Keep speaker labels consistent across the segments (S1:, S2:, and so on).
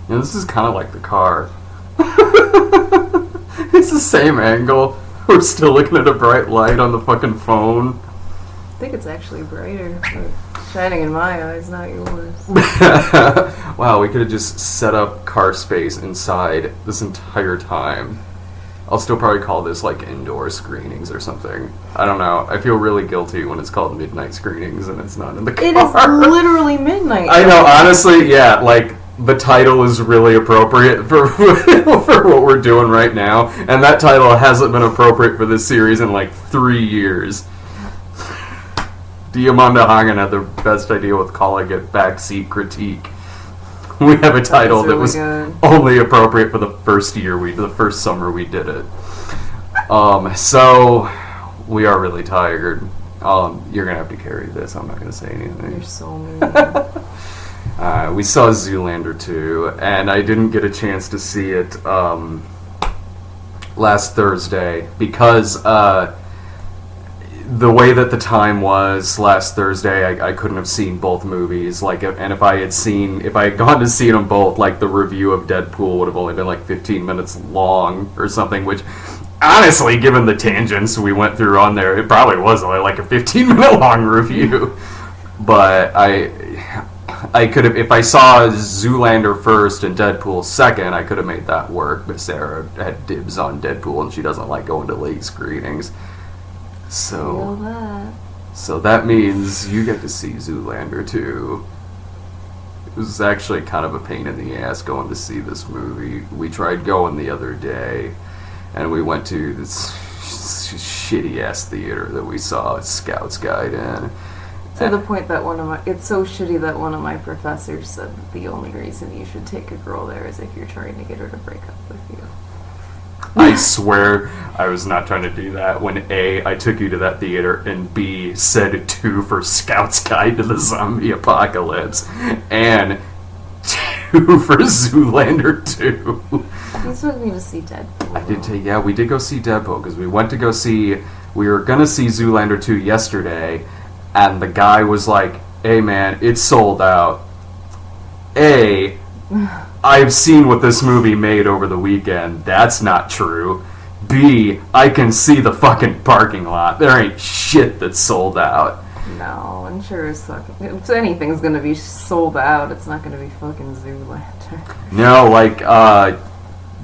S1: Yeah, this is kind of like the car. It's the same angle. We're still looking at a bright light on the fucking phone.
S2: I think it's actually brighter. It's shining in my eyes, not yours.
S1: Wow, we could have just set up car space inside this entire time. I'll still probably call this like indoor screenings or something. I don't know. I feel really guilty when it's called midnight screenings and it's not in the car.
S2: It is literally midnight.
S1: I know, honestly, yeah, like, the title is really appropriate for for what we're doing right now, and that title hasn't been appropriate for this series in like 3 years. Diamanda Hagen had the best idea with calling it Backseat Critique. We have a title that was only appropriate for the first summer we did it. So we are really tired. You're gonna have to carry this. I'm not gonna say anything.
S2: You're so mean.
S1: We saw Zoolander 2, and I didn't get a chance to see it last Thursday because the way that the time was last Thursday, I couldn't have seen both movies. Like, and if I had gone to see them both, like the review of Deadpool would have only been like 15 minutes long or something. Which, honestly, given the tangents we went through on there, it probably was only like a 15-minute long review. But I could have, if I saw Zoolander first and Deadpool second, I could have made that work. But Sarah had dibs on Deadpool, and she doesn't like going to late screenings. So that means you get to see Zoolander 2. It was actually kind of a pain in the ass going to see this movie. We tried going the other day, and we went to this shitty ass theater that we saw Scout's Guide in.
S2: To the point that it's so shitty that one of my professors said that the only reason you should take a girl there is if you're trying to get her to break up with you.
S1: I swear I was not trying to do that when A, I took you to that theater, and B, said 2 for Scout's Guide to the Zombie Apocalypse, and 2 for Zoolander 2.
S2: You took me to see Deadpool.
S1: We did go see Deadpool, because we were going to see Zoolander 2 yesterday, and the guy was like, hey man, it's sold out. A, I've seen what this movie made over the weekend. That's not true. B, I can see the fucking parking lot. There ain't shit that's sold out.
S2: No, I'm sure as fucking... If anything's gonna be sold out, it's not gonna be fucking Zoolander.
S1: No, like,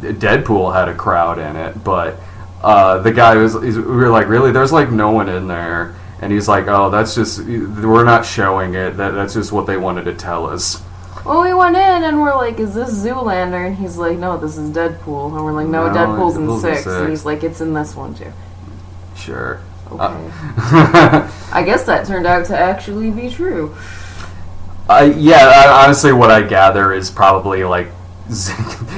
S1: Deadpool had a crowd in it, but the guy we were like, really? There's like no one in there. And he's like, oh, that's just... We're not showing it. That's just what they wanted to tell us.
S2: Well, we went in and we're like, is this Zoolander? And he's like, no, this is Deadpool. And we're like, no, Deadpool's in 6. And he's like, it's in this one too.
S1: Sure.
S2: Okay. I guess that turned out to actually be true.
S1: Honestly, what I gather is probably like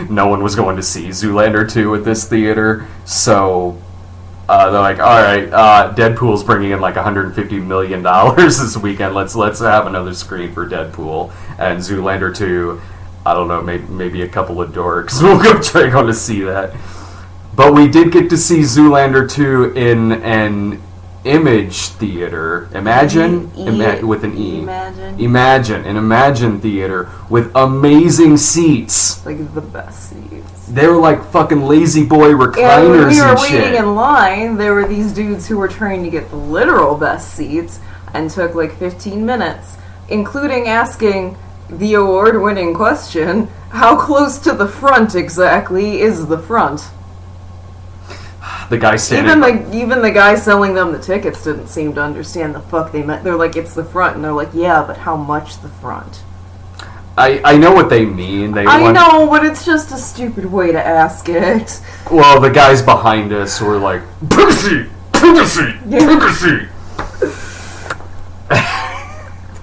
S1: no one was going to see Zoolander 2 at this theater, so they're like, all right, Deadpool's bringing in like $150 million this weekend. Let's have another screen for Deadpool. And Zoolander 2, I don't know, maybe a couple of dorks will go try to see that. But we did get to see Zoolander 2 in an Image theater. Imagine? With an E. Imagine. An Imagine theater with amazing seats.
S2: Like the best seats.
S1: They were like fucking lazy boy recliners and shit.
S2: And when we were waiting in line, there were these dudes who were trying to get the literal best seats and took like 15 minutes, including asking the award-winning question, how close to the front exactly is the front?
S1: The guy standing...
S2: Even the guy selling them the tickets didn't seem to understand the fuck they meant. They're like, it's the front. And they're like, yeah, but how much the front?
S1: I know what they mean.
S2: I know, but it's just a stupid way to ask it.
S1: Well, the guys behind us were like, privacy!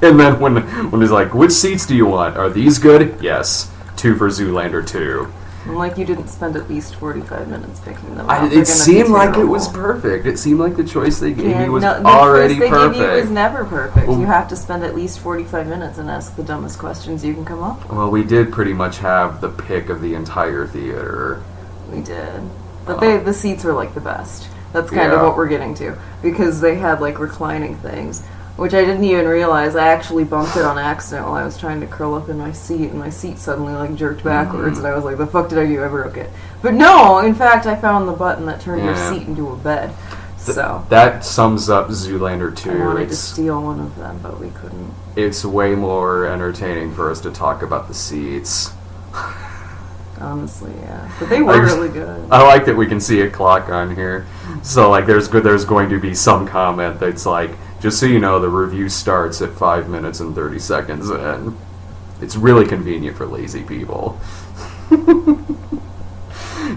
S1: And then when he's like, which seats do you want? Are these good? Yes. 2 for Zoolander 2.
S2: I'm like, you didn't spend at least 45 minutes picking them out.
S1: It seemed like it was perfect. It seemed like the choice they gave me was already perfect. The choice they gave you was
S2: never perfect. Well, you have to spend at least 45 minutes and ask the dumbest questions you can come up with.
S1: Well, we did pretty much have the pick of the entire theater.
S2: We did. But the seats were like the best. That's kind of what we're getting to. Because they had like reclining things. which I didn't even realize. I actually bumped it on accident while I was trying to curl up in my seat, and my seat suddenly like jerked backwards, and I was like, the fuck did I do? I broke it. But no, in fact, I found the button that turned your seat into a bed. So
S1: that sums up Zoolander 2.
S2: I wanted to steal one of them, but we couldn't.
S1: It's way more entertaining for us to talk about the seats.
S2: Honestly, yeah. But they were really good.
S1: I like that we can see a clock on here. So, like, there's going to be some comment that's like, just so you know, the review starts at 5 minutes and 30 seconds in. It's really convenient for lazy people.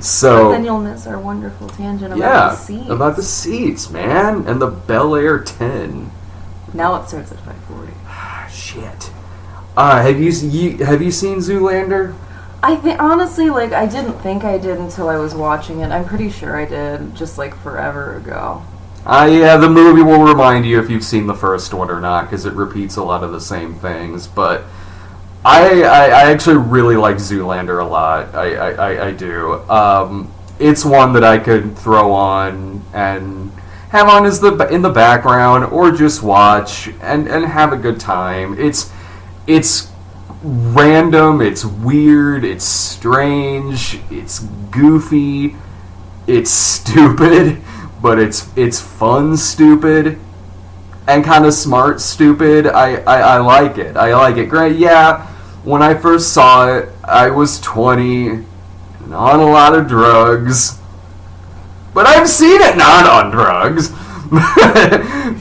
S1: So,
S2: but then you'll miss our wonderful tangent about the seats.
S1: About the seats, man, and the Bel Air 10.
S2: Now it starts at 5:40.
S1: Shit. Have you seen Zoolander?
S2: I think honestly, like, I didn't think I did until I was watching it. I'm pretty sure I did, just like forever ago.
S1: Yeah, the movie will remind you if you've seen the first one or not, because it repeats a lot of the same things. But I actually really like Zoolander a lot. I do. It's one that I could throw on and have on in the background, or just watch and have a good time. It's random, it's weird, it's strange, it's goofy, it's stupid, but it's fun stupid and kind of smart stupid. I like it. I like it. Great. Yeah, when I first saw it, I was 20 and on a lot of drugs, but I've seen it not on drugs.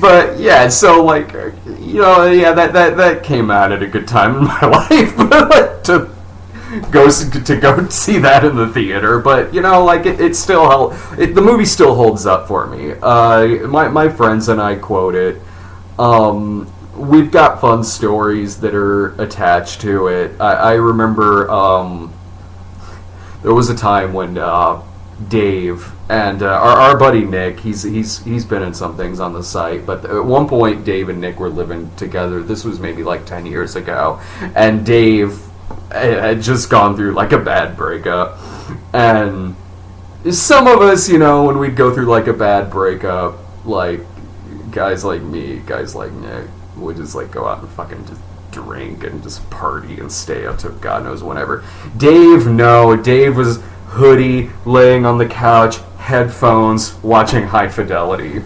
S1: But yeah, so like, you know, yeah, that came out at a good time in my life, but to go see that in the theater. But you know, like it still the movie still holds up for me. My friends and I quote it. We've got fun stories that are attached to it. I remember there was a time when Dave and our buddy Nick, he's been in some things on the site, but at one point Dave and Nick were living together. This was maybe like 10 years ago, and Dave had just gone through like a bad breakup, and some of us, you know, when we'd go through like a bad breakup, like guys like me, guys like Nick, would just like go out and fucking just drink and just party and stay up to God knows whenever. Dave was hoodie, laying on the couch, headphones, watching High Fidelity.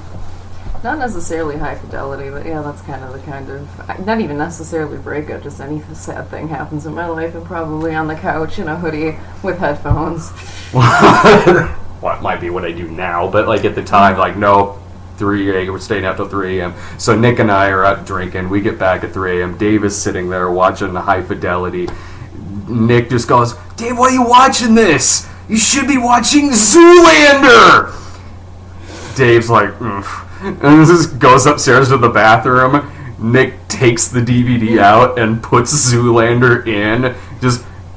S2: Not necessarily High Fidelity, but yeah, that's kind of not even necessarily breakup, just any sad thing happens in my life, and probably on the couch in a hoodie with headphones.
S1: Well, it might be what I do now, but like at the time, like no, 3 a.m. We're staying out till 3 a.m. So Nick and I are out drinking. We get back at 3 a.m. Dave is sitting there watching the High Fidelity. Nick just goes, "Dave, why are you watching this? You should be watching Zoolander!" Dave's like, and just goes upstairs to the bathroom. Nick takes the DVD out and puts Zoolander in.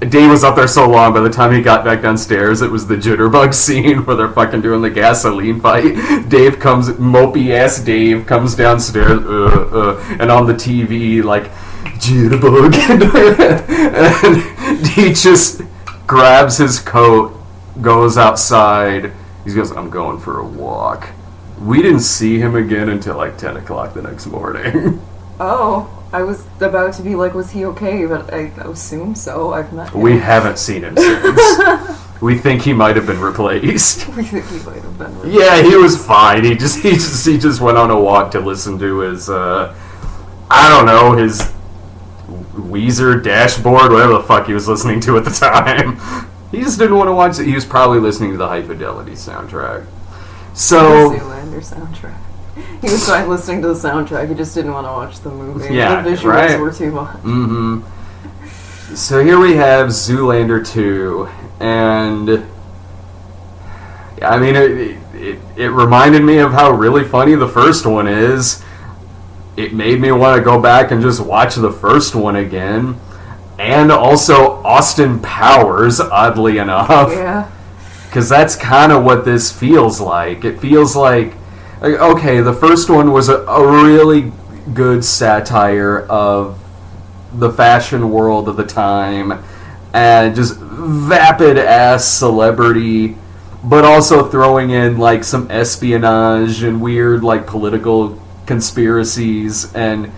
S1: Dave was up there so long, by the time he got back downstairs, it was the jitterbug scene where they're fucking doing the gasoline fight. Mopey ass Dave comes downstairs, and on the TV, like, jitterbug. And he just grabs his coat, goes outside. He goes, "I'm going for a walk." We didn't see him again until like 10 o'clock the next morning.
S2: Oh, I was about to be like, was he okay? But I assume so. I've met him.
S1: We haven't seen him since. We think he might have been replaced.
S2: We think he might have been replaced.
S1: Yeah, he was fine. He just went on a walk to listen to his his Weezer dashboard, whatever the fuck he was listening to at the time. He just didn't want to watch it. He was probably listening to the High Fidelity soundtrack. So
S2: the Zoolander soundtrack. He was fine listening to the soundtrack. He just didn't want to watch the movie.
S1: Yeah,
S2: the visuals
S1: right?
S2: were too much.
S1: Mm-hmm. So here we have Zoolander 2, and I mean, it reminded me of how really funny the first one is. It made me want to go back and just watch the first one again. And also Austin Powers, oddly enough.
S2: Yeah.
S1: Because that's kind of what this feels like. It feels like, okay, the first one was a really good satire of the fashion world of the time, and just vapid-ass celebrity, but also throwing in, like, some espionage and weird, like, political conspiracies, and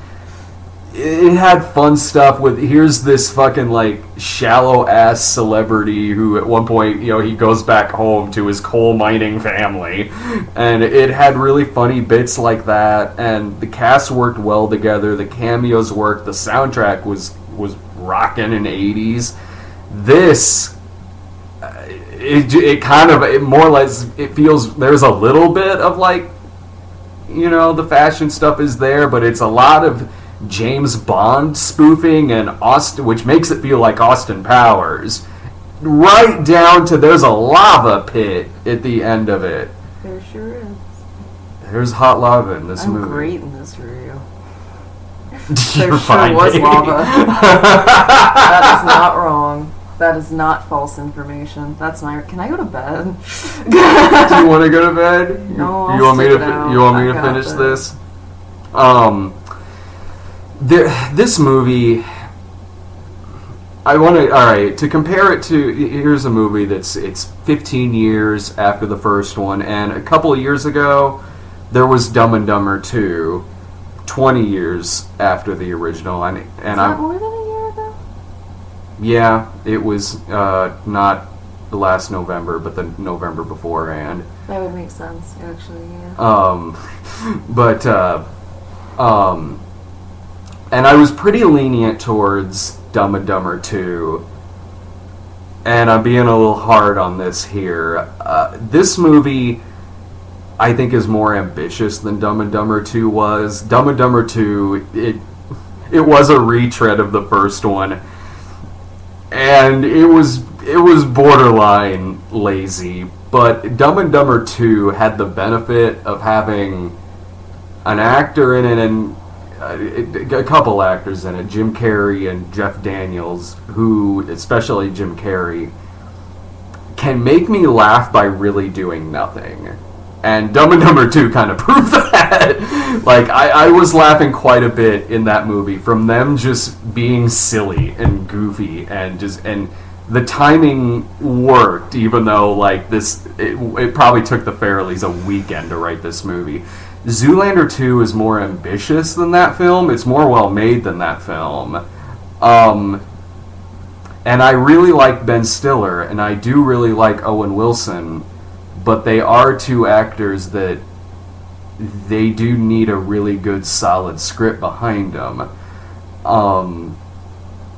S1: it had fun stuff with, here's this fucking like shallow ass celebrity who at one point, you know, he goes back home to his coal mining family, and it had really funny bits like that, and the cast worked well together, the cameos worked, the soundtrack was rocking in the 80s. This it kind of, it more or less, it feels there's a little bit of like, you know, the fashion stuff is there, but it's a lot of James Bond spoofing and Austin, which makes it feel like Austin Powers, right down to there's a lava pit at the end of it.
S2: There sure is.
S1: There's hot lava in this movie.
S2: I'm great in this review.
S1: There
S2: There sure was lava. That is not wrong. That is not false information. That's my. Can I go to bed?
S1: Do you want to go to bed?
S2: No, I'll
S1: you want me
S2: stick
S1: to?
S2: it out.
S1: You want me
S2: I
S1: to
S2: got
S1: finish
S2: this.
S1: this? This movie. I want to. All right, to compare it to. Here's a movie it's 15 years after the first one, and a couple of years ago, there was Dumb and Dumber 2. 20 years after the original, and
S2: Is that more than a year ago?
S1: Yeah, it was not the last November, but the November beforehand.
S2: That would make sense, actually. Yeah.
S1: And I was pretty lenient towards Dumb and Dumber 2, and I'm being a little hard on this here. This movie, I think, is more ambitious than Dumb and Dumber 2 was. Dumb and Dumber 2, it was a retread of the first one, and it was borderline lazy. But Dumb and Dumber 2 had the benefit of having an actor in it, and a couple actors in it, Jim Carrey and Jeff Daniels, who, especially Jim Carrey, can make me laugh by really doing nothing. And Dumb and Dumber 2 kind of proved that. Like, I was laughing quite a bit in that movie from them just being silly and goofy, and the timing worked, even though, like, it probably took the Farrellys a weekend to write this movie. Zoolander 2 is more ambitious than that film. It's more well made than that film. And I really like Ben Stiller, and I do really like Owen Wilson, but they are two actors that they do need a really good, solid script behind them.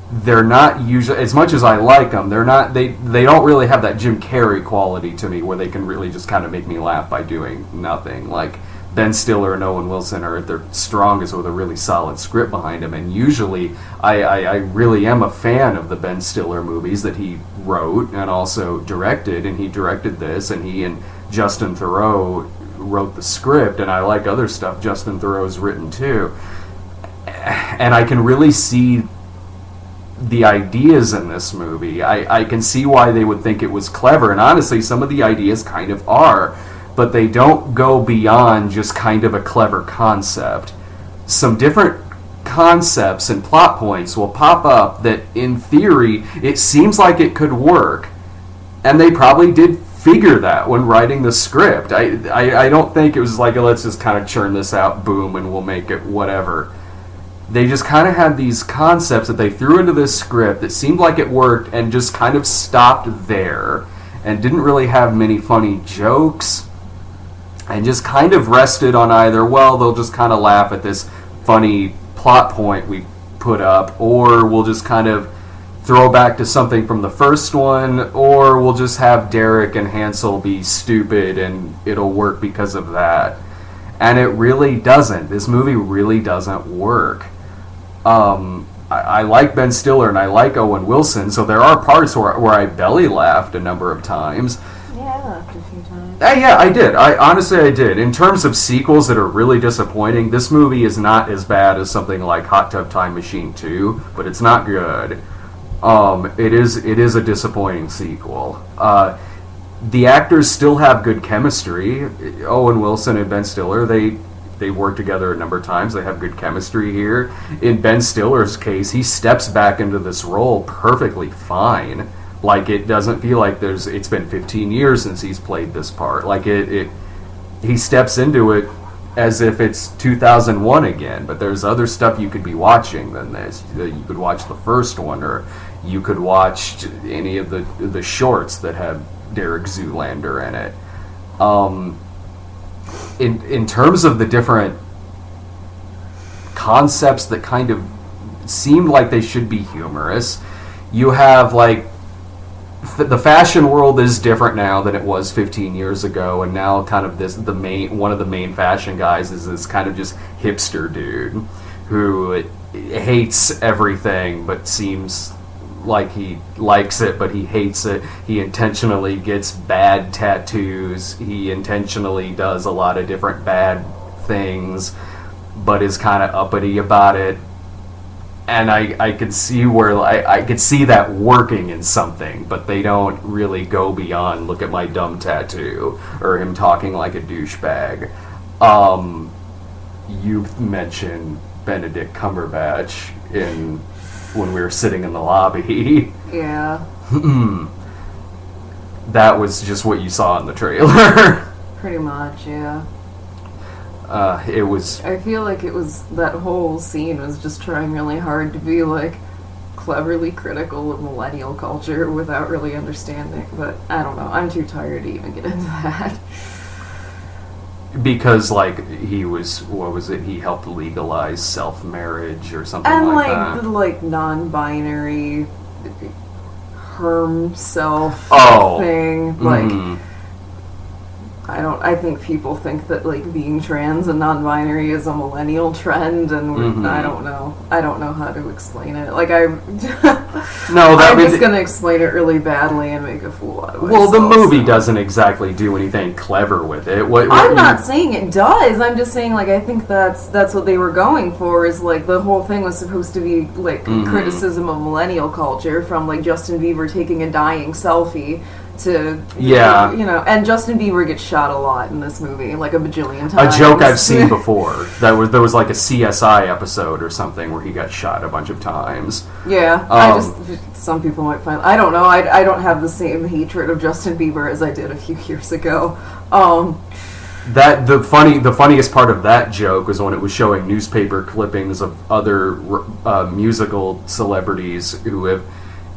S1: They're not usually, as much as I like them, they don't really have that Jim Carrey quality to me where they can really just kind of make me laugh by doing nothing. Like, Ben Stiller and Owen Wilson are at their strongest with a really solid script behind them, and usually I really am a fan of the Ben Stiller movies that he wrote and also directed, and he directed this, and he and Justin Theroux wrote the script, and I like other stuff Justin Theroux's written too. And I can really see the ideas in this movie. I can see why they would think it was clever, and honestly, some of the ideas kind of are, but they don't go beyond just kind of a clever concept. Some different concepts and plot points will pop up that, in theory, it seems like it could work, and they probably did figure that when writing the script. I don't think it was like, let's just kind of churn this out, boom, and we'll make it whatever. They just kind of had these concepts that they threw into this script that seemed like it worked and just kind of stopped there and didn't really have many funny jokes and just kind of rested on either, well, they'll just kind of laugh at this funny plot point we put up, or we'll just kind of throw back to something from the first one, or we'll just have Derek and Hansel be stupid and it'll work because of that. And it really doesn't. This movie really doesn't work. I like Ben Stiller and I like Owen Wilson, so there are parts where I belly laughed a number of times.
S2: Yeah, I laughed a few times.
S1: Yeah, I did. Honestly, I did. In terms of sequels that are really disappointing, this movie is not as bad as something like Hot Tub Time Machine 2, but it's not good. It is a disappointing sequel. The actors still have good chemistry. Owen Wilson and Ben Stiller, they work together a number of times. They have good chemistry here. In Ben Stiller's case, he steps back into this role perfectly fine. Like, it doesn't feel like it's been 15 years since he's played this part. Like, he steps into it as if it's 2001 again, but there's other stuff you could be watching than this. You could watch the first one, or you could watch any of the shorts that have Derek Zoolander in it. In terms of the different concepts that kind of seemed like they should be humorous, you have like the fashion world is different now than it was 15 years ago, and now kind of one of the main fashion guys is this kind of just hipster dude who hates everything but seems like he likes it, but he hates it. He intentionally gets bad tattoos. He intentionally does a lot of different bad things, but is kind of uppity about it. And I could see where I could see that working in something, but they don't really go beyond look at my dumb tattoo or him talking like a douchebag. You mentioned Benedict Cumberbatch when we were sitting in the lobby.
S2: Yeah.
S1: That was just what you saw in the trailer.
S2: Pretty much, yeah.
S1: It was...
S2: I feel like that whole scene was just trying really hard to be, like, cleverly critical of millennial culture without really understanding, but I don't know. I'm too tired to even get into that.
S1: Because, like, he was... What was it? He helped legalize self-marriage or something
S2: and,
S1: like that.
S2: And, like, the, non-binary herm self thing. Like... I think people think that, like, being trans and non-binary is a millennial trend, and I don't know. I don't know how to explain it. Like, I'm just going to explain it really badly and make a fool out of it.
S1: Well, the movie doesn't exactly do anything clever with it.
S2: I'm not saying it does. I'm just saying, like, I think that's what they were going for, is, like, the whole thing was supposed to be, like, criticism of millennial culture, from, like, Justin Bieber taking a dying selfie to, and Justin Bieber gets shot a lot in this movie, like a bajillion times.
S1: A joke I've seen before. There was like a CSI episode or something where he got shot a bunch of times.
S2: Yeah, some people might find, I don't know, I don't have the same hatred of Justin Bieber as I did a few years ago.
S1: The funniest part of that joke was when it was showing newspaper clippings of other musical celebrities who have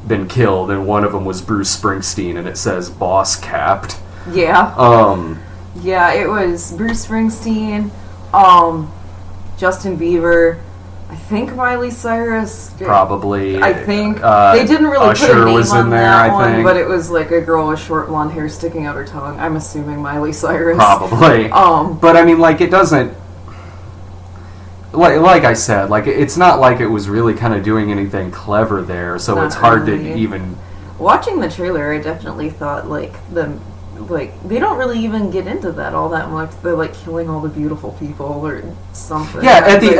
S1: been killed, and one of them was Bruce Springsteen, and it says "boss capped."
S2: Yeah. Yeah, it was Bruce Springsteen, Justin Bieber, I think Miley Cyrus.
S1: Probably.
S2: I think they didn't really
S1: Usher
S2: put a name
S1: was in
S2: on
S1: there,
S2: that
S1: I
S2: one,
S1: think.
S2: but it was like a girl with short blonde hair sticking out her tongue. I'm assuming Miley Cyrus.
S1: Probably. But I mean, like, it doesn't. Like I said, like, it's not like it was really kind of doing anything clever there, so it's hard to even...
S2: Watching the trailer, I definitely thought, like, they don't really even get into that all that much. They're, like, killing all the beautiful people or something.
S1: Yeah, at the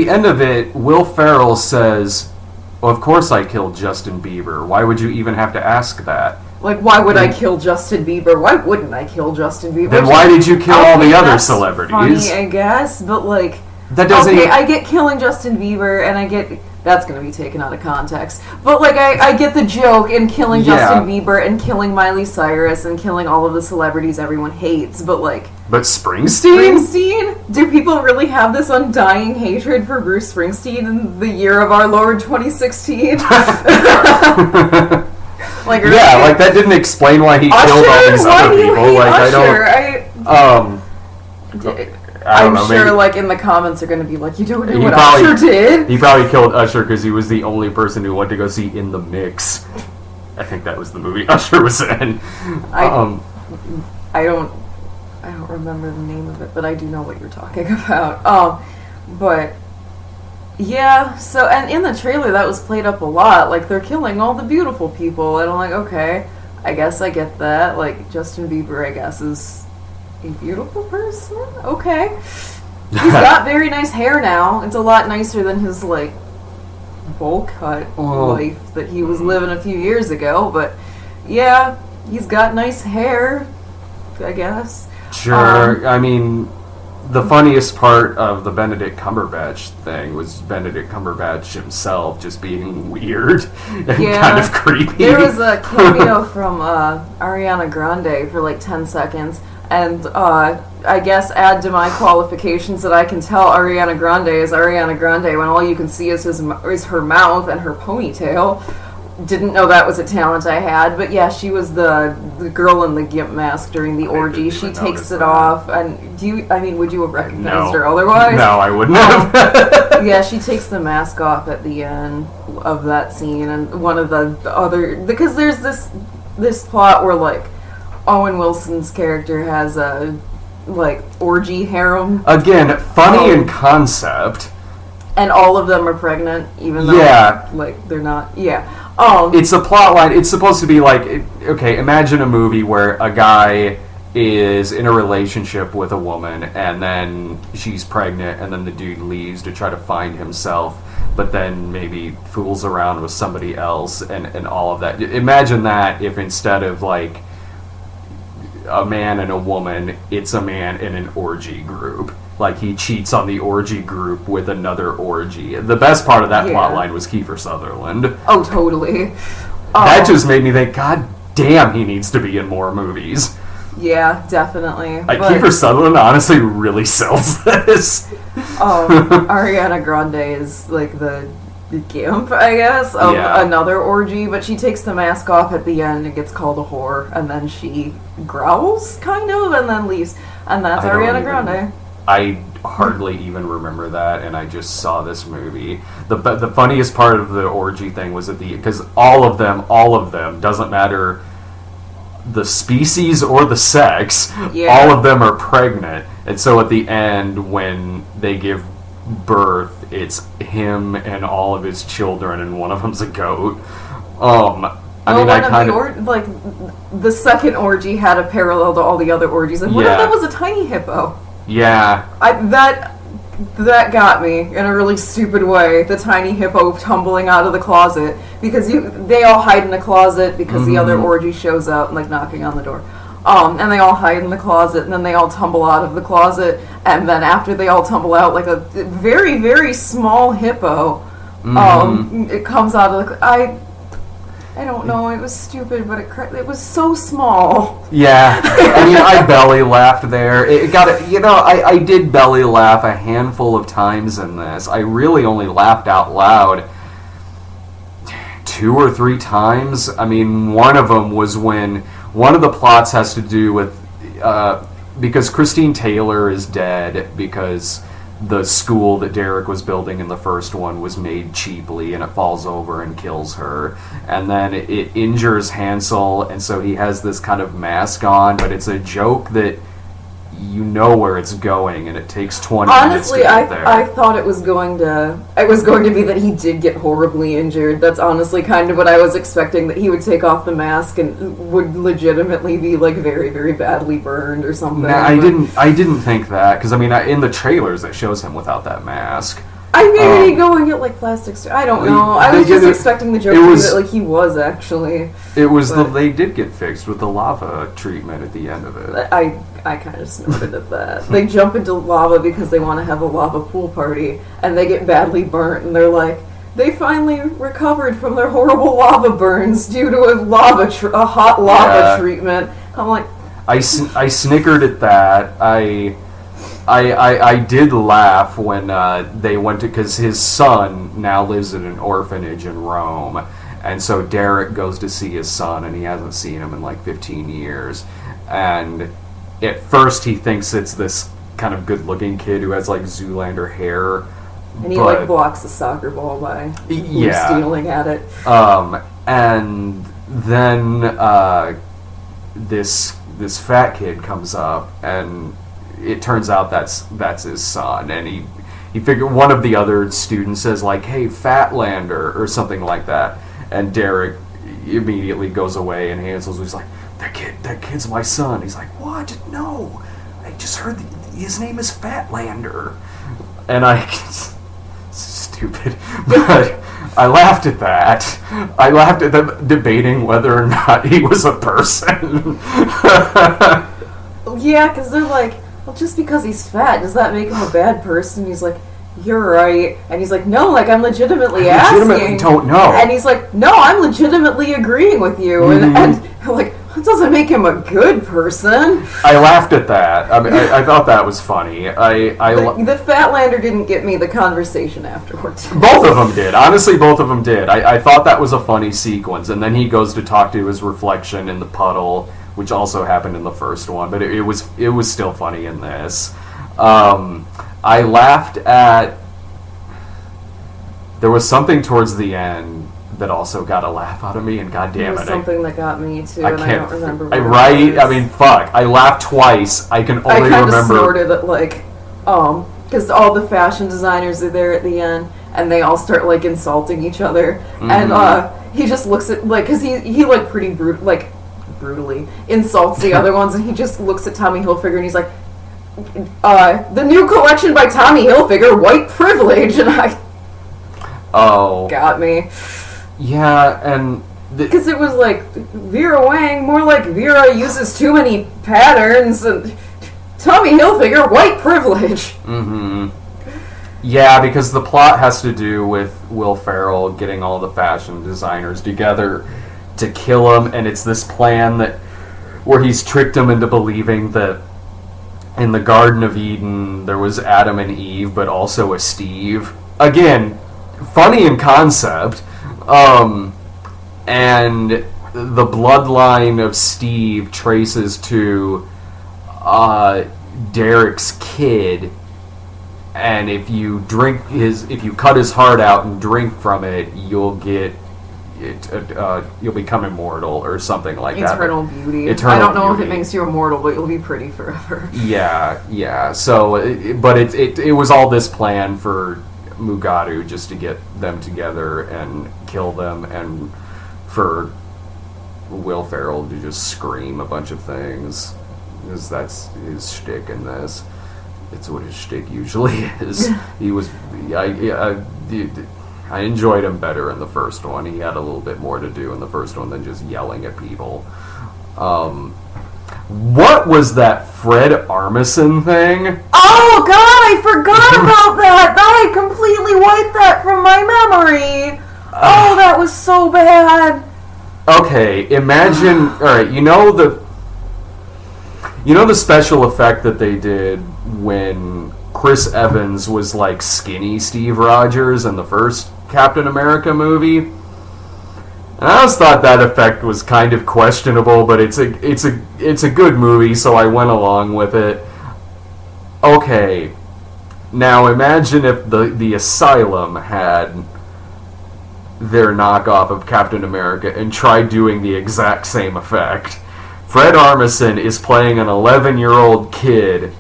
S1: end of it, Will Ferrell says, well, of course I killed Justin Bieber. Why would you even have to ask that?
S2: Like, why would I kill Justin Bieber? Why wouldn't I kill Justin Bieber?
S1: Then why did you kill all the other celebrities?
S2: Funny, I guess, but, like...
S1: That doesn't
S2: I get killing Justin Bieber, and I get... That's going to be taken out of context. But, like, I get the joke in killing Justin Bieber and killing Miley Cyrus and killing all of the celebrities everyone hates, but, like...
S1: But Springsteen?
S2: Do people really have this undying hatred for Bruce Springsteen in the year of our Lord 2016? Like, really?
S1: Yeah, like, that didn't explain why he killed all these other people. Like, I don't know,
S2: I'm sure,
S1: maybe,
S2: like, in the comments are going to be like, you don't know what Usher did?
S1: He probably killed Usher because he was the only person who went to go see In the Mix. I think that was the movie Usher was in.
S2: I don't remember the name of it, but I do know what you're talking about. But, yeah, so, and in the trailer that was played up a lot. Like, they're killing all the beautiful people, and I'm like, okay, I guess I get that. Like, Justin Bieber, I guess, is... a beautiful person? Okay. He's got very nice hair now. It's a lot nicer than his, like, bowl cut life that he was living a few years ago. But, yeah, he's got nice hair, I guess.
S1: Sure. I mean, the funniest part of the Benedict Cumberbatch thing was Benedict Cumberbatch himself just being weird and kind of creepy.
S2: There was a cameo from Ariana Grande for, like, 10 seconds. And I guess add to my qualifications that I can tell Ariana Grande is Ariana Grande when all you can see is her mouth and her ponytail. Didn't know that was a talent I had, but yeah, she was the girl in the gimp mask during the orgy. She takes it off, and would you have recognized her otherwise?
S1: No, I wouldn't have.
S2: Yeah, she takes the mask off at the end of that scene, and one of the other, because there's this plot where like Owen Wilson's character has a like orgy harem.
S1: Again, funny in concept.
S2: And all of them are pregnant, even though like they're not. Yeah.
S1: It's a plot line. It's supposed to be like, okay, imagine a movie where a guy is in a relationship with a woman, and then she's pregnant, and then the dude leaves to try to find himself, but then maybe fools around with somebody else, and all of that. Imagine that if instead of like a man and a woman, it's a man in an orgy group. Like, he cheats on the orgy group with another orgy. The best part of that plot line was Kiefer Sutherland.
S2: Oh, totally.
S1: That just made me think, God damn, he needs to be in more movies.
S2: Yeah, definitely.
S1: Kiefer Sutherland honestly really sells this.
S2: Ariana Grande is like the gimp, I guess, of another orgy, but she takes the mask off at the end and gets called a whore, and then she growls, kind of, and then leaves. And that's Ariana Grande.
S1: I hardly even remember that, and I just saw this movie. The funniest part of the orgy thing was because all of them, doesn't matter the species or the sex, all of them are pregnant. And so at the end, when they give birth, it's him and all of his children, and one of them's a goat. The second orgy had a parallel to all the other orgies, and one of them was a tiny hippo. Yeah.
S2: That got me in a really stupid way. The tiny hippo tumbling out of the closet, because they all hide in the closet because the other orgy shows up and like knocking on the door. And they all hide in the closet, and then they all tumble out of the closet, and then after they all tumble out, like a very, very small hippo, it comes out of the. I don't know, it was stupid, but it was so small. Yeah,
S1: I belly laughed there. I did belly laugh a handful of times in this. I really only laughed out loud 2 or 3 times. One of them was when one of the plots has to do with, because Christine Taylor is dead because the school that Derek was building in the first one was made cheaply, and it falls over and kills her. And then it injures Hansel, and so he has this kind of mask on, but it's a joke that you know where it's going, and it takes 20 minutes to get there.
S2: I thought it was going to be that he did get horribly injured. That's honestly kind of what I was expecting, that he would take off the mask and would legitimately be like very, very badly burned or something.
S1: Nah, I didn't think that, because in the trailers it shows him without that mask.
S2: I figured he'd go and get like plastic. I don't know. I was just expecting the joke to be that like he was actually.
S1: It was they did get fixed with the lava treatment at the end of it.
S2: I kind of snorted at that. They jump into lava because they want to have a lava pool party, and they get badly burnt, and they're like, they finally recovered from their horrible lava burns due to a hot lava treatment. I'm like,
S1: I snickered at that. I did laugh when they went to, because his son now lives in an orphanage in Rome, and so Derek goes to see his son, and he hasn't seen him in like 15 years, and at first he thinks it's this kind of good-looking kid who has like Zoolander hair,
S2: and he like blocks the soccer ball by stealing at it.
S1: And then this fat kid comes up, and it turns out that's his son, and he figured one of the other students says like, "Hey, Fatlander," or something like that, and Derek immediately goes away, and Hansel's like, that kid's my son. He's like, "What? No, I just heard his name is Fatlander," and stupid, but I laughed at that. I laughed at them debating whether or not he was a person.
S2: Yeah, because they're like, well, just because he's fat, does that make him a bad person? He's like, you're right. And he's like, no, like, I'm legitimately asking.
S1: Legitimately don't know.
S2: And he's like, no, I'm legitimately agreeing with you. And like, It doesn't make him a good person.
S1: I laughed at that. I mean, I thought that was funny.
S2: The Fatlander didn't get me the conversation afterwards.
S1: Both of them did. Honestly, both of them did. I thought that was a funny sequence. And then he goes to talk to his reflection in the puddle, which also happened in the first one. But it was still funny in this. I laughed at... There was something towards the end that also got a laugh out of me, and goddamn it,
S2: something that got me too, and I don't remember.
S1: Fuck! I laughed twice. I can only remember.
S2: I kind of snorted at because all the fashion designers are there at the end, and they all start like insulting each other, and he just looks at because he like pretty brutally insults the other ones, and he just looks at Tommy Hilfiger and he's like, the new collection by Tommy Hilfiger, white privilege, and got me.
S1: Yeah, and...
S2: Because it was like, Vera Wang, more like Vera uses too many patterns, and Tommy Hilfiger, white privilege.
S1: Mm-hmm. Yeah, because the plot has to do with Will Ferrell getting all the fashion designers together to kill him, and it's this plan where he's tricked them into believing that in the Garden of Eden there was Adam and Eve, but also a Steve. Again, funny in concept. And the bloodline of Steve traces to Derek's kid, and if you cut his heart out and drink from it, you'll become immortal or something like that.
S2: Eternal beauty. I don't know if it makes you immortal, but you'll be pretty forever.
S1: Yeah. So, but it was all this plan for Mugatu just to get them together and kill them, and for Will Ferrell to just scream a bunch of things, because that's his shtick in this. It's what his shtick usually is. I enjoyed him better in the first one. He had a little bit more to do in the first one than just yelling at people. What was that Fred Armisen thing?
S2: Oh God, I forgot about that! I completely wiped that from my memory! Oh, that was so bad!
S1: Okay, imagine... Alright, you know the special effect that they did when Chris Evans was like skinny Steve Rogers in the first Captain America movie? And I always thought that effect was kind of questionable, but it's a good movie, so I went along with it. Okay, now imagine if the Asylum had their knockoff of Captain America and tried doing the exact same effect. Fred Armisen is playing an 11-year-old kid,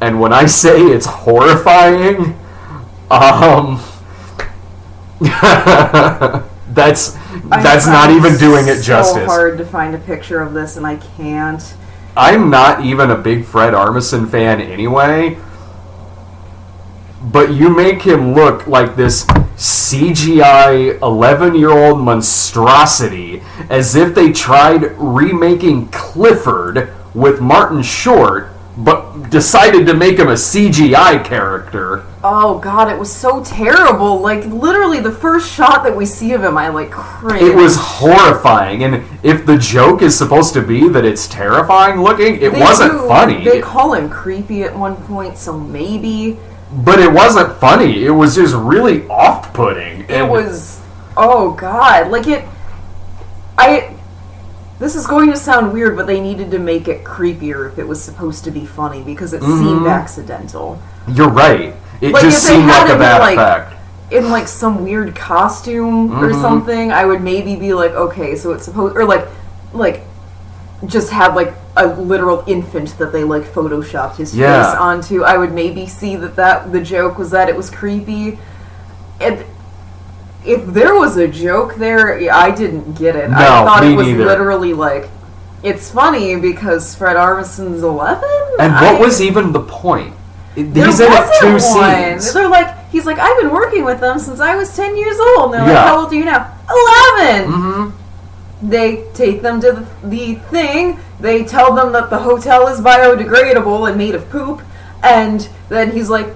S1: and when I say it's horrifying, that's not even doing it justice.
S2: It's so hard to find a picture of this, and I can't.
S1: I'm not even a big Fred Armisen fan anyway, but you make him look like this CGI 11-year-old monstrosity, as if they tried remaking Clifford with Martin Short, but decided to make him a CGI character.
S2: Oh God, it was so terrible. Like, literally the first shot that we see of him, I like cringed.
S1: It was horrifying, and if the joke is supposed to be that it's terrifying looking, it wasn't funny.
S2: They call him creepy at one point, so maybe...
S1: But it wasn't funny. It was just really off-putting.
S2: It was... Oh God, like this is going to sound weird, but they needed to make it creepier if it was supposed to be funny, because it seemed accidental.
S1: You're right. It just seemed like a bad effect.
S2: In like some weird costume or something, I would maybe be like, okay, so it's supposed... Or like just had like a literal infant that they like photoshopped his face onto. I would maybe see that the joke was that it was creepy. And if there was a joke there, I didn't get it.
S1: No,
S2: I thought it was
S1: neither.
S2: literally like, it's funny because Fred Armisen's 11?
S1: And what was even the point? He's in it 2 scenes.
S2: They're like, he's like, I've been working with them since I was 10 years old. And they're like, how old are you now? 11! They take them to the thing. They tell them that the hotel is biodegradable and made of poop. And then he's like,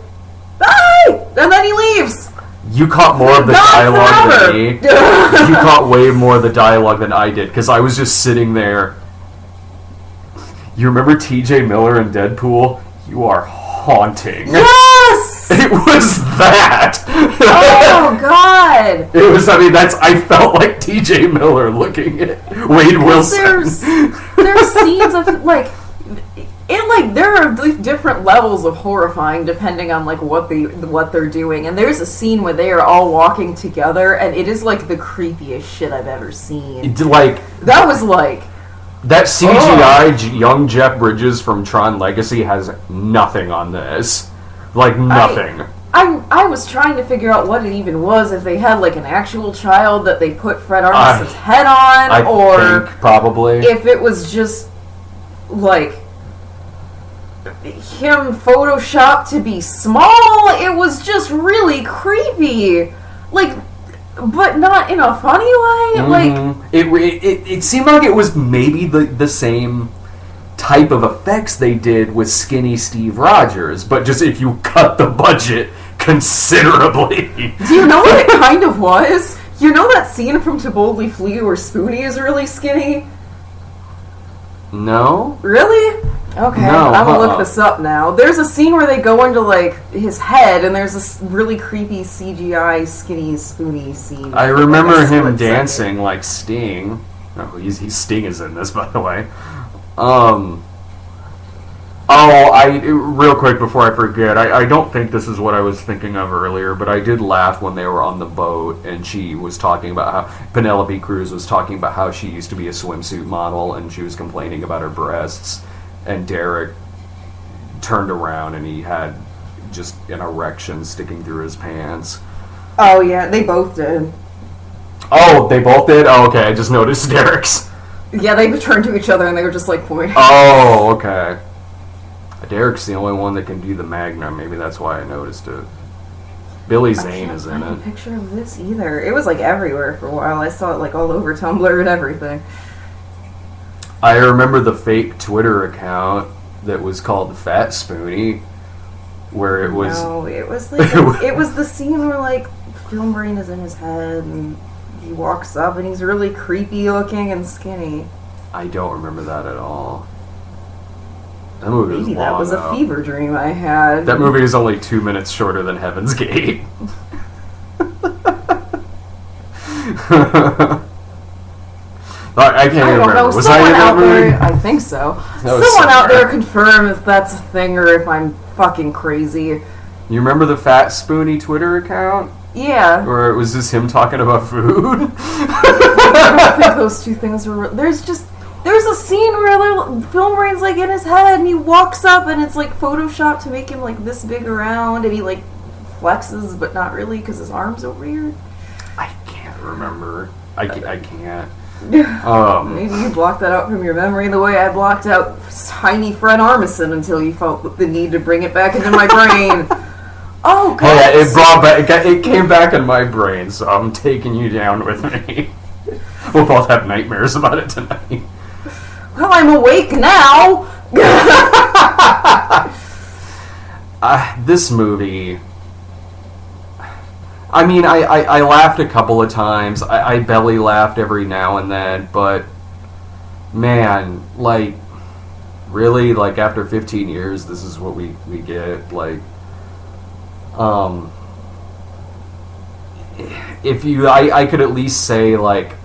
S2: bye! And then he leaves.
S1: You caught more of the dialogue than me. You caught way more of the dialogue than I did, because I was just sitting there. You remember T.J. Miller in Deadpool? You are haunting.
S2: Yes!
S1: It was that!
S2: Oh, God!
S1: It was, I felt like T.J. Miller looking at Wade Wilson.
S2: There's scenes of, like, there are different levels of horrifying depending on, like, what they're doing. And there's a scene where they are all walking together, and it is, like, the creepiest shit I've ever seen. That was, like...
S1: That CGI young Jeff Bridges from Tron Legacy has nothing on this. Like, nothing.
S2: I was trying to figure out what it even was, if they had, like, an actual child that they put Fred Armisen's head on, or...
S1: think probably.
S2: If it was just, like, him photoshopped to be small, it was just really creepy. Like... But not in a funny way.
S1: Mm-hmm. Like it seemed like it was maybe the same type of effects they did with skinny Steve Rogers, but just if you cut the budget considerably.
S2: Do you know what it kind of was? You know that scene from To Boldly Flee where Spoonie is really skinny?
S1: No.
S2: Really? Okay,
S1: no,
S2: I'm gonna look this up now. There's a scene where they go into, like, his head, and there's this really creepy CGI skinny Spoonie scene.
S1: I remember him dancing like Sting. Oh, Sting is in this, by the way. Real quick before I forget, I don't think this is what I was thinking of earlier, but I did laugh when they were on the boat and she was talking about how Penelope Cruz was talking about how she used to be a swimsuit model and she was complaining about her breasts, and Derek turned around and he had just an erection sticking through his pants.
S2: Oh yeah, they both did.
S1: Oh, they both did? Oh, okay, I just noticed Derek's.
S2: Yeah, they turned to each other and they were just like pointing.
S1: Oh, okay. Derek's the only one that can do the Magnum. Maybe that's why I noticed it. Billy Zane is in it. I can't find
S2: a picture of this either. It was like everywhere for a while. I saw it like all over Tumblr and everything.
S1: I remember the fake Twitter account that was called Fat Spoonie, where it was...
S2: No, it was like... it was the scene where, like, Film Brain is in his head and he walks up and he's really creepy looking and skinny.
S1: I don't remember that at all. That movie was long,
S2: that was a fever dream I had.
S1: That movie is only 2 minutes shorter than Heaven's Gate. I can't remember.
S2: Know.
S1: Was I in that movie?
S2: I think so. Someone out there confirm if that's a thing or if I'm fucking crazy.
S1: You remember the Fat Spoonie Twitter account?
S2: Yeah.
S1: Or it was just him talking about food?
S2: I don't think those two things were... There's a scene where Film Brain's like in his head and he walks up and it's like photoshopped to make him like this big around and he like flexes but not really because his arms are weird.
S1: I can't remember. I can't.
S2: Maybe you blocked that out from your memory the way I blocked out tiny Fred Armisen until you felt the need to bring it back into my brain. Oh, God.
S1: Yeah, it came back in my brain, so I'm taking you down with me. We'll both have nightmares about it tonight.
S2: Well, I'm awake now.
S1: This movie... I mean, I laughed a couple of times. I belly laughed every now and then, but man, like, really, like, after 15 years, this is what we get. Like, if you, I could at least say, like,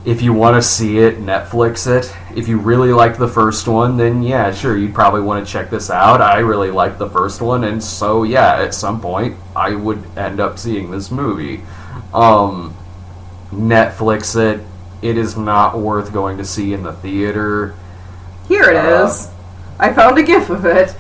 S1: if you want to see it, Netflix it. If you really liked the first one, then yeah, sure, you'd probably want to check this out. I really liked the first one, and so yeah, at some point, I would end up seeing this movie. Netflix it. It is not worth going to see in the theater.
S2: Here it is. I found a GIF of it.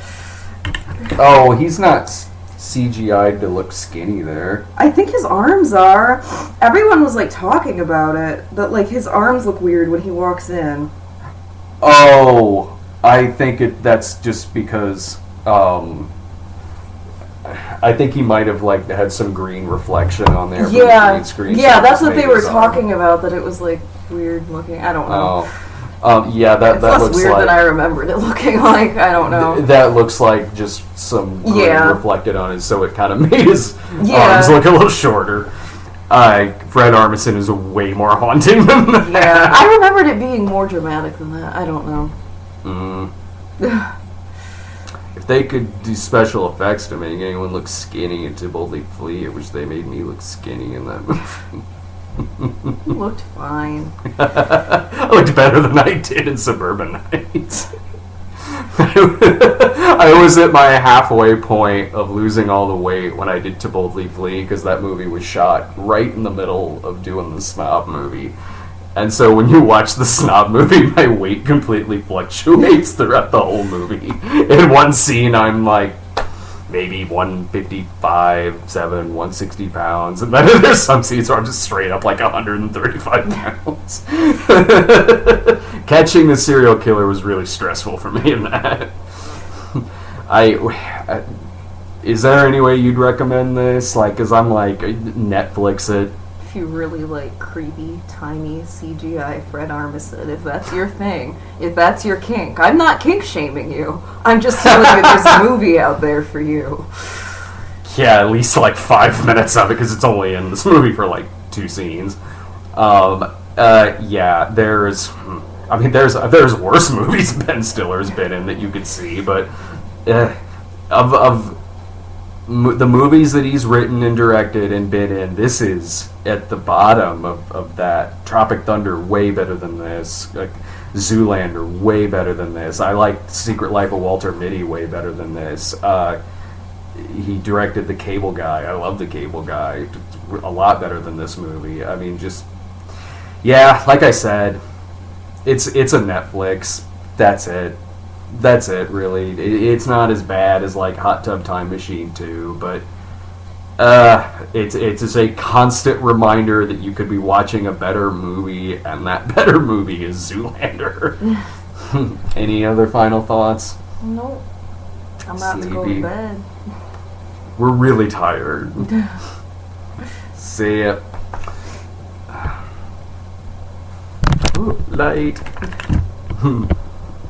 S1: Oh, he's not CGI'd to look skinny there.
S2: I think his arms are. Everyone was like talking about it, that like his arms look weird when he walks in.
S1: Oh, I think that's just because I think he might have like had some green reflection on there.
S2: Yeah,
S1: from the green screen,
S2: yeah,
S1: so
S2: that's what they were talking about. That it was like weird looking. I don't know.
S1: Yeah, that
S2: It's less
S1: looks
S2: weird
S1: like
S2: than I remembered it looking like. I don't know.
S1: that looks like just some grit
S2: Yeah.
S1: reflected on it, so it kind of made his
S2: Yeah.
S1: arms look a little shorter. Fred Armisen is way more haunting than that.
S2: Yeah, I remembered it being more dramatic than that. I don't know.
S1: If they could do special effects to make anyone look skinny and to boldly flee, I wish they made me look skinny in that movie.
S2: You looked fine.
S1: I looked better than I did in Suburban Nights. I was at my halfway point of losing all the weight when I did To Boldly Flee, because that movie was shot right in the middle of doing the Snob movie. And so when you watch the Snob movie, my weight completely fluctuates throughout the whole movie. In one scene, I'm like maybe 155, 160 pounds. And then there's some scenes where I'm just straight up like 135 pounds. Catching the serial killer was really stressful for me in that. Is there any way you'd recommend this? Like, because I'm like, Netflix it.
S2: If you really like creepy, tiny CGI Fred Armisen, if that's your thing, if that's your kink. I'm not kink shaming you. I'm just telling you there's a movie out there for you.
S1: Yeah, at least like 5 minutes of it, because it's only in this movie for like 2 scenes. Yeah, there's worse movies Ben Stiller's been in that you could see, but of the movies that he's written and directed and been in, this is at the bottom of that. Tropic Thunder, way better than this. Like, Zoolander, way better than this. I like Secret Life of Walter Mitty way better than this. He directed The Cable Guy. I love The Cable Guy. A lot better than this movie. I mean, just... Yeah, like I said, it's a Netflix. That's it. That's it, really. It's not as bad as like Hot Tub Time Machine 2, but it's just a constant reminder that you could be watching a better movie, and that better movie is Zoolander. Any other final thoughts?
S2: Nope. I'm about to go to bed.
S1: We're really tired. See ya. Ooh, light.